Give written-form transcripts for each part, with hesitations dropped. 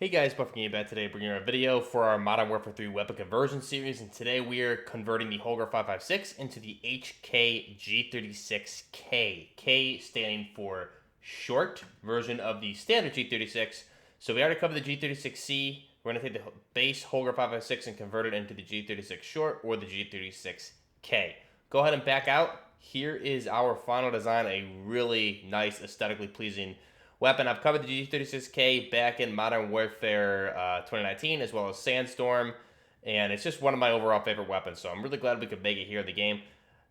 Hey guys, Buff Game back today, bringing you a video for our Modern Warfare 3 weapon conversion series, and today we are converting the Holger 556 into the HK G36K. K standing for short version of the standard G36. So we already covered the G36C. We're going to take the base Holger 556 and convert it into the G36 short or the G36K. Go ahead and back out. Here is our final design, a really nice, aesthetically pleasing weapon. I've covered the G36K back in Modern Warfare 2019, as well as Sandstorm, and it's just one of my overall favorite weapons, so I'm really glad we could make it here in the game.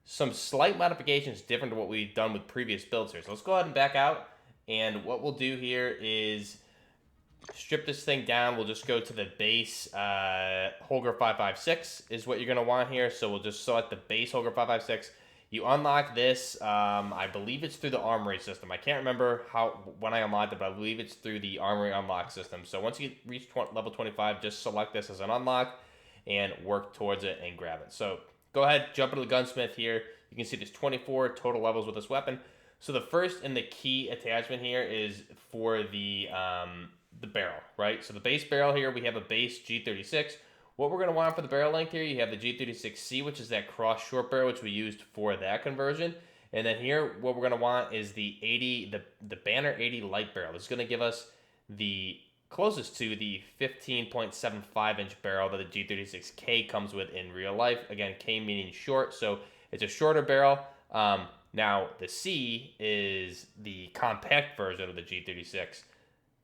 Some slight modifications different to what we've done with previous builds here. So let's go ahead and back out, and what we'll do here is strip this thing down. We'll just go to the base Holger 556 is what you're going to want here, so we'll just select the base Holger 556. You unlock this, I believe it's through the armory system. I can't remember when I unlocked it, but I believe it's through the armory unlock system. So once you reach level 25, just select this as an unlock and work towards it and grab it. So go ahead, jump into the gunsmith here. You can see there's 24 total levels with this weapon. So the first and the key attachment here is for the barrel, right? So the base barrel here, we have a base G36. What we're going to want for the barrel length here, you have the G36C, which is that cross short barrel, which we used for that conversion. And then here, what we're going to want is the Banner 80 light barrel. This is going to give us the closest to the 15.75-inch barrel that the G36K comes with in real life. Again, K meaning short, so it's a shorter barrel. Now, the C is the compact version of the G36.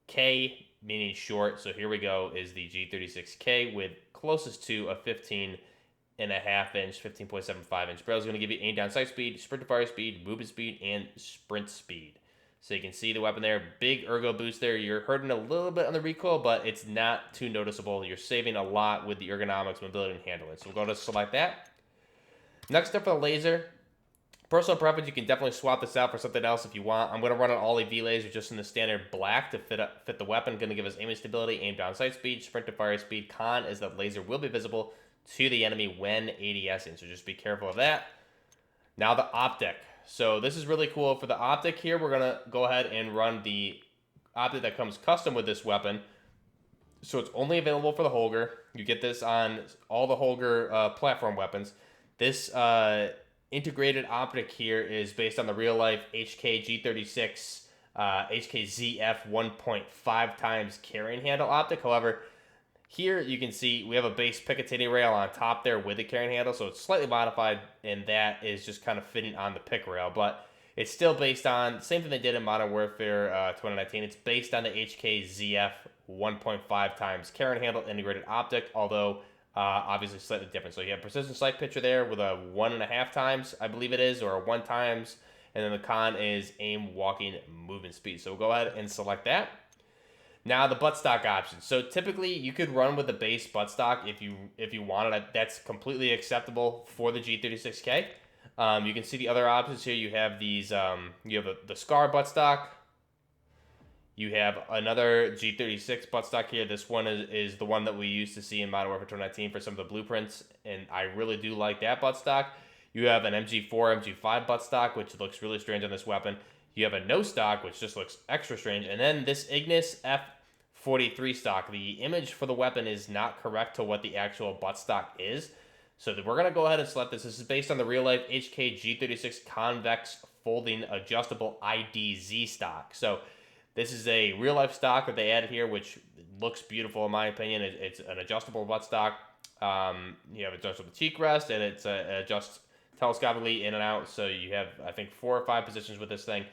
K meaning short, so here we go, is the G36K with closest to a 15.5-inch, 15.75-inch barrel. Is going to give you aim down sight speed, sprint to fire speed, movement speed, and sprint speed. So you can see the weapon there, big ergo boost there. You're hurting a little bit on the recoil, but it's not too noticeable. You're saving a lot with the ergonomics, mobility, and handling. So we'll go to select that. Next up for the laser. Personal preference, you can definitely swap this out for something else if you want. I'm going to run an all AV laser just in the standard black to fit the weapon. Going to give us aiming stability, aim down sight speed, sprint to fire speed. Con is that laser will be visible to the enemy when ADSing, so just be careful of that. Now the optic. So this is really cool. For the optic here, we're going to go ahead and run the optic that comes custom with this weapon. So it's only available for the Holger. You get this on all the Holger platform weapons. This integrated optic here is based on the real life H&K G36 HKZF 1.5 times carrying handle optic. However, here you can see we have a base Picatinny rail on top there with the carrying handle, so it's slightly modified, and that is just kind of fitting on the pick rail, but it's still based on same thing they did in Modern Warfare 2019. It's based on the HKZF 1.5 times carrying handle integrated optic, although obviously slightly different. So you have precision sight picture there with a 1.5 times, I believe it is, or a 1 times, and then the con is aim, walking, movement speed. So we'll go ahead and select that. Now the buttstock option. So typically you could run with the base buttstock if you wanted it. That's completely acceptable for the G36K. You can see the other options here. You have these. You have the Scar buttstock. You have another G36 buttstock here. This one is the one that we used to see in Modern Warfare 2019 for some of the blueprints, and I really do like that buttstock. You have an MG4, MG5 buttstock, which looks really strange on this weapon. You have a no stock, which just looks extra strange, and then this Ignis F43 stock. The image for the weapon is not correct to what the actual buttstock is, so we're going to go ahead and select this. This is based on the real-life H&K G36 convex folding adjustable IDZ stock. So this is a real-life stock that they added here, which looks beautiful in my opinion. It's an adjustable buttstock. You have adjustable cheek rest, and it's adjusts telescopically in and out. So you have, I think, 4 or 5 positions with this thing.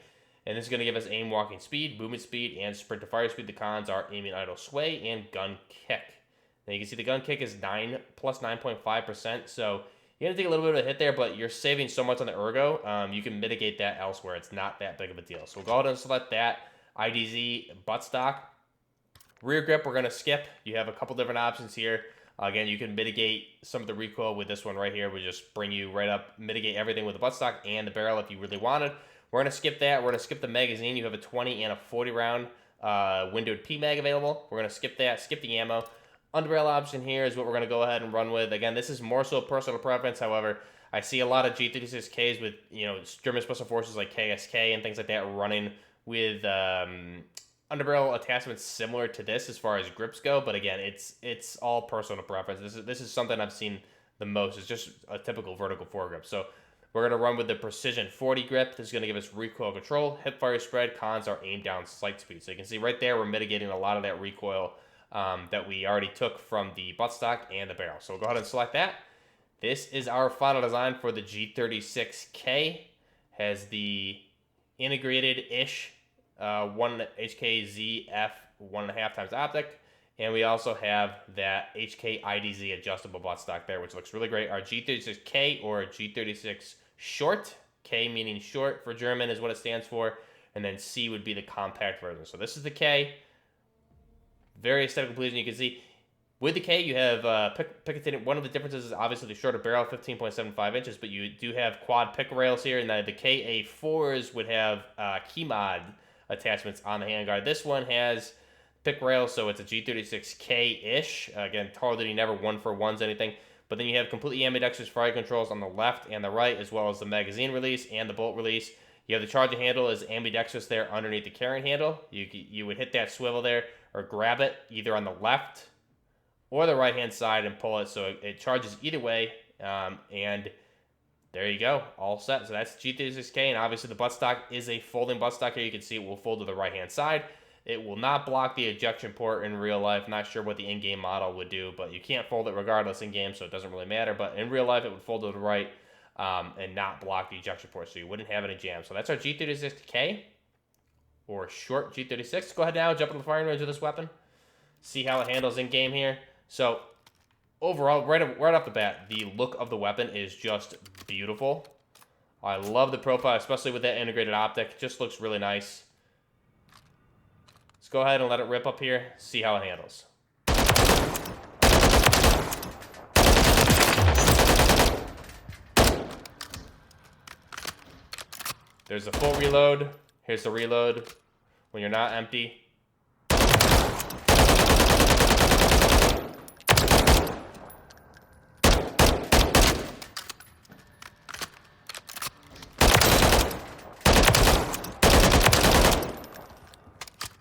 And this is going to give us aim, walking speed, movement speed, and sprint to fire speed. The cons are aiming, idle, sway, and gun kick. Now you can see the gun kick is 9 plus 9.5%. So you're going to take a little bit of a hit there, but you're saving so much on the ergo. You can mitigate that elsewhere. It's not that big of a deal. So we'll go ahead and select that. IDZ buttstock. Rear grip, we're going to skip. You have a couple different options here. Again, you can mitigate some of the recoil with this one right here. We just bring you right up, mitigate everything with the buttstock and the barrel if you really wanted. We're going to skip that. We're going to skip the magazine. You have a 20 and a 40 round windowed P-Mag available. We're going to skip that, skip the ammo. Underbarrel option here is what we're going to go ahead and run with. Again, this is more so personal preference. However, I see a lot of G36Ks with, German Special Forces like KSK and things like that running with underbarrel attachments similar to this as far as grips go, but again, it's all personal preference. This is something I've seen the most. It's just a typical vertical foregrip. So we're going to run with the Precision 40 grip. This is going to give us recoil control, hip fire spread, cons are aim down sight speed. So you can see right there, we're mitigating a lot of that recoil that we already took from the buttstock and the barrel. So we'll go ahead and select that. This is our final design for the G36K. Has the integrated-ish 1 HKZF 1.5 times optic. And we also have that HK IDZ adjustable buttstock there, which looks really great. Our G36K or G36 short, K meaning short for German is what it stands for, and then C would be the compact version. So this is the K. Very aesthetically pleasing. You can see with the K, you have picotated. One of the differences is obviously the shorter barrel, 15.75 inches, but you do have quad pick rails here, and the KA4s would have key mod attachments on the handguard. This one has pick rails, so it's a G36K-ish. Again, hardly never one-for-ones anything. But then you have completely ambidextrous fire controls on the left and the right, as well as the magazine release and the bolt release. You have the charging handle is ambidextrous there underneath the carrying handle. You would hit that swivel there or grab it either on the left or the right-hand side and pull it, so it charges either way. And there you go, all set. So that's G36K, and obviously the buttstock is a folding buttstock here. You can see it will fold to the right-hand side. It will not block the ejection port in real life. Not sure what the in-game model would do, but you can't fold it regardless in-game, so it doesn't really matter. But in real life, it would fold to the right and not block the ejection port, so you wouldn't have any jam. So that's our G36K, or short G36. Let's go ahead now, jump into the firing range of this weapon. See how it handles in-game here. So overall, right off the bat, the look of the weapon is just beautiful. I love the profile, especially with that integrated optic. It just looks really nice. Let's go ahead and let it rip up here, see how it handles. There's the full reload. Here's the reload when you're not empty.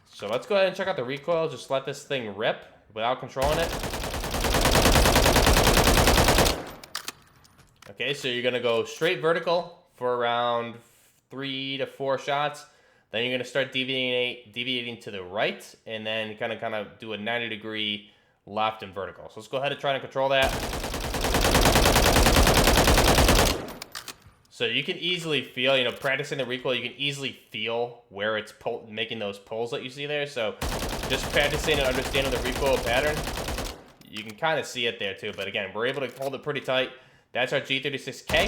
So let's go ahead and check out the recoil. Just let this thing rip without controlling it. Okay, so you're gonna go straight vertical for around 3 to 4 shots. Then you're gonna start deviating to the right, and then kind of do a 90-degree left and vertical. So let's go ahead and try to control that. So you can easily feel, practicing the recoil, you can easily feel where it's making those pulls that you see there. So just practicing and understanding the recoil pattern, you can kind of see it there too. But again, we're able to hold it pretty tight. That's our G36K.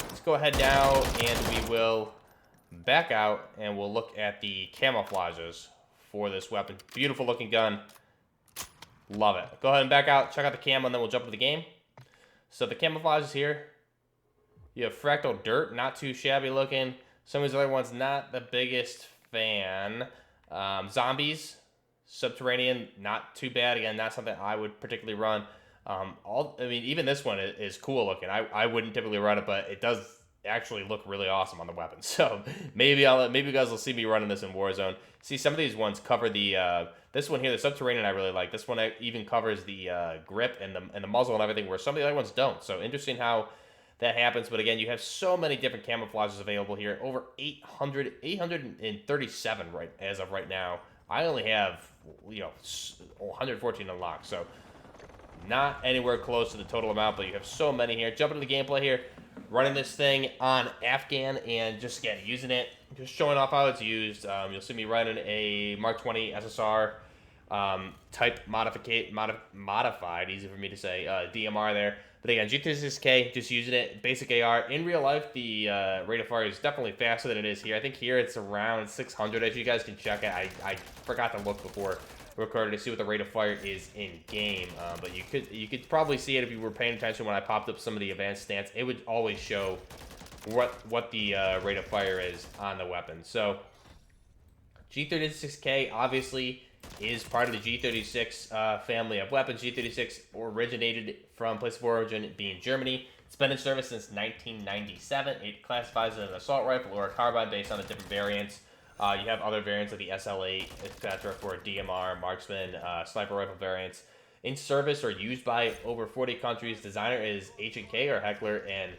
Let's go ahead now and we will back out and we'll look at the camouflages for this weapon. Beautiful looking gun. Love it. Go ahead and back out, check out the camo, and then we'll jump into the game. So the camouflages here. You have fractal dirt, not too shabby looking. Some of these other ones, not the biggest fan. Zombies, subterranean, not too bad. Again, not something I would particularly run. Even this one is cool looking. I wouldn't typically run it, but it does actually look really awesome on the weapon. So maybe you guys will see me running this in Warzone. See, some of these ones cover the this one here, the subterranean, I really like. This one even covers the grip and the muzzle and everything, where some of the other ones don't. So interesting how that happens. But again, you have so many different camouflages available here. Over 837 as of right now. I only have 114 unlocked. So not anywhere close to the total amount, but you have so many here. Jumping into the gameplay here, running this thing on Afghan and just using it, just showing off how it's used. You'll see me running a MWIII SSR type modified, easy for me to say, DMR there. But again, G36K, just using it, basic AR. In real life, the rate of fire is definitely faster than it is here. I think here it's around 600, as you guys can check it. I forgot to look before recording to see what the rate of fire is in game, but you could probably see it if you were paying attention when I popped up some of the advanced stats. It would always show what the rate of fire is on the weapon. So G36K obviously is part of the G36 family of weapons. G36 originated from place of origin being Germany. It's been in service since 1997. It classifies as an assault rifle or a carbine based on the different variants You have other variants like the SL8, etc. for DMR, marksman, sniper rifle variants. In service or used by over 40 countries. Designer is H&K or Heckler and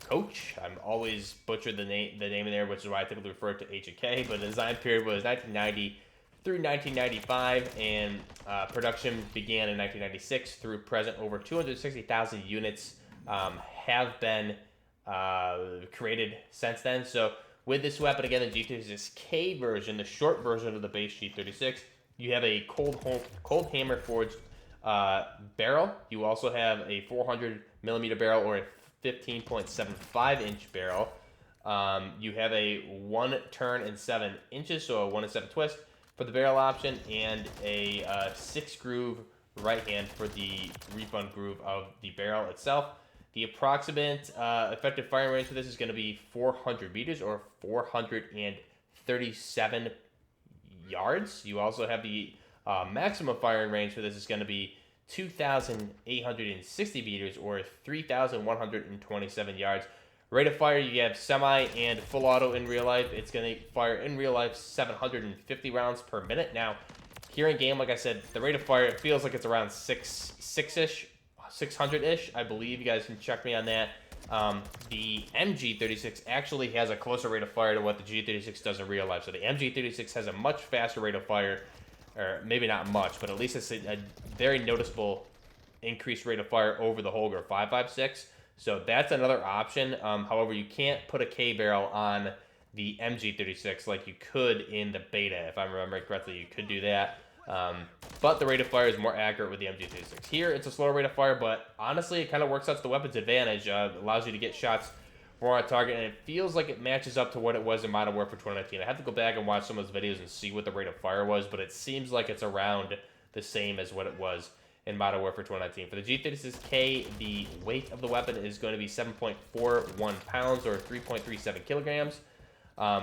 Coach. I'm always butchered the name in there, which is why I typically refer to H&K. But the design period was 1990 through 1995, and production began in 1996 through present. Over 260,000 units have been created since then. So with this weapon, again, the G36K version, the short version of the base G36, you have a cold hammer forged barrel. You also have a 400 millimeter barrel or a 15.75 inch barrel. You have a 1 turn and 7 inches, so a 1 and 7 twist for the barrel option, and a 6 groove right hand for the refund groove of the barrel itself. The approximate effective firing range for this is going to be 400 meters or 437 yards. You also have the maximum firing range for this is going to be 2,860 meters or 3,127 yards. Rate of fire, you have semi and full auto in real life. It's going to fire in real life 750 rounds per minute. Now, here in game, like I said, the rate of fire, it feels like it's around 600-ish. I believe. You guys can check me on that. The MG36 actually has a closer rate of fire to what the G36 does in real life. So the MG36 has a much faster rate of fire, or maybe not much, but at least it's a very noticeable increased rate of fire over the Holger 5.56. So that's another option. However, you can't put a K barrel on the MG36 like you could in the beta. If I'm remembering correctly, you could do that. But the rate of fire is more accurate with the MG36. Here, it's a slower rate of fire, but honestly, it kind of works out to the weapon's advantage. It allows you to get shots more on target, and it feels like it matches up to what it was in Modern Warfare 2019. I have to go back and watch some of those videos and see what the rate of fire was, but it seems like it's around the same as what it was in Modern Warfare 2019. For the G36K, the weight of the weapon is going to be 7.41 pounds or 3.37 kilograms.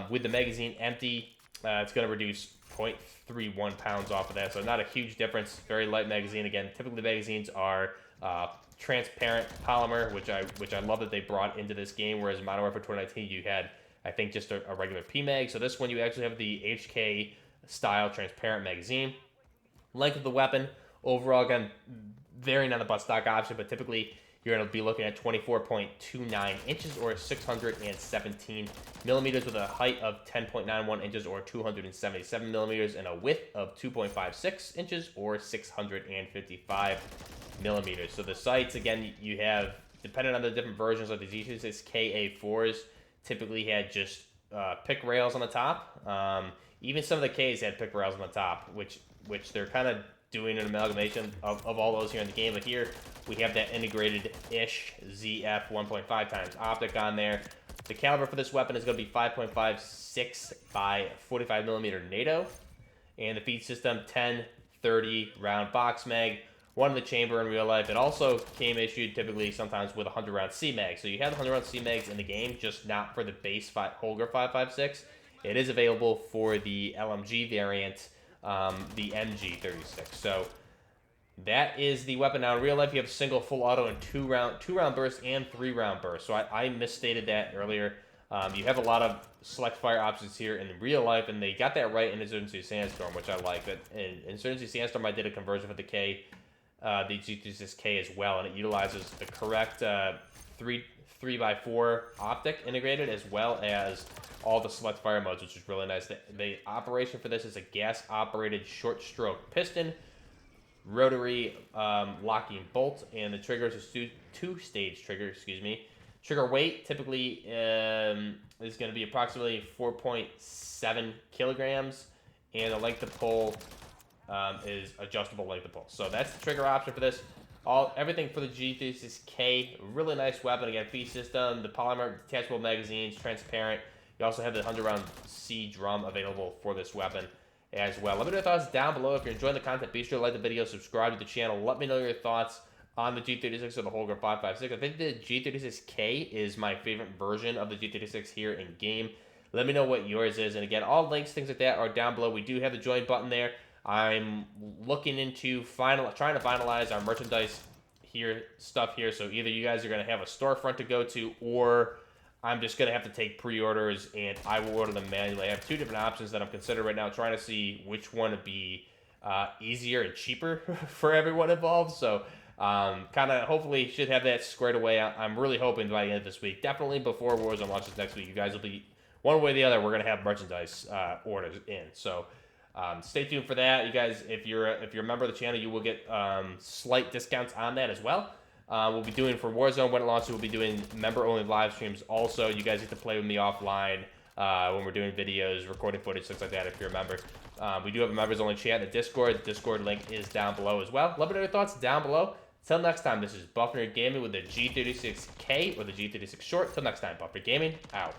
With the magazine empty, it's going to reduce 0.31 pounds off of that, so not a huge difference. Very light magazine. Again, typically the magazines are transparent polymer, which I love that they brought into this game, whereas in Modern Warfare 2019 you had, I think, just a regular PMag. So this one you actually have the HK style transparent magazine. Length of the weapon, overall, again, varying on the buttstock option, but typically you're going to be looking at 24.29 inches or 617 millimeters with a height of 10.91 inches or 277 millimeters and a width of 2.56 inches or 655 millimeters. So the sights, again, you have, depending on the different versions of the G36K A4s, typically had just pick rails on the top. Even some of the Ks had pick rails on the top, which they're kind of doing an amalgamation of all those here in the game. But here we have that integrated-ish ZF 1.5 times optic on there. The caliber for this weapon is going to be 5.56 by 45 millimeter NATO, and the feed system 10-30 round box mag. One in the chamber in real life. It also came issued typically sometimes with a 100 round C mag. So you have 100 round C mags in the game, just not for the base Holger 5.56. It is available for the LMG variant, the MG36. So that is the weapon. Now in real life, you have single full auto and two round burst and 3 round burst. So I misstated that earlier. You have a lot of select fire options here in real life, and they got that right in Insurgency Sandstorm, which I like. That in Insurgency Sandstorm, I did a conversion for the K, the G36K as well, and it utilizes the correct 3x4 optic integrated, as well as all the select fire modes, which is really nice. The operation for this is a gas-operated short-stroke piston, rotary locking bolt, and the trigger is a two-stage trigger, excuse me. Trigger weight typically is going to be approximately 4.7 kilograms, and the length of pull is adjustable length of pull. So that's the trigger option for this. Everything for the G36K, really nice weapon. Again, feed system, the polymer detachable magazines, transparent. You also have the 100 round C drum available for this weapon as well. Let me know your thoughts down below. If you're enjoying the content, be sure to like the video, subscribe to the channel. Let me know your thoughts on the G36 or the Holger 5.56. I think the G36K is my favorite version of the G36 here in game. Let me know what yours is. And again, all links, things like that are down below. We do have the join button there. I'm looking into trying to finalize our merchandise stuff here. So either you guys are going to have a storefront to go to, or I'm just gonna have to take pre-orders, and I will order them manually. I have two different options that I'm considering right now, trying to see which one would be easier and cheaper for everyone involved. So kind of hopefully should have that squared away. I'm really hoping by the end of this week, definitely before Warzone launches next week, you guys will be one way or the other. We're gonna have merchandise orders in. So stay tuned for that, you guys. If you're a member of the channel, you will get slight discounts on that as well. We'll be doing for Warzone when it launches. We'll be doing member-only live streams. Also, you guys get to play with me offline when we're doing videos, recording footage, things like that. If you're a member, we do have a members-only chat in the Discord. The Discord link is down below as well. Let me know your thoughts down below. Till next time, this is Buff Nerd Gaming with the G36K or the G36 Short. Till next time, Buff Nerd Gaming out.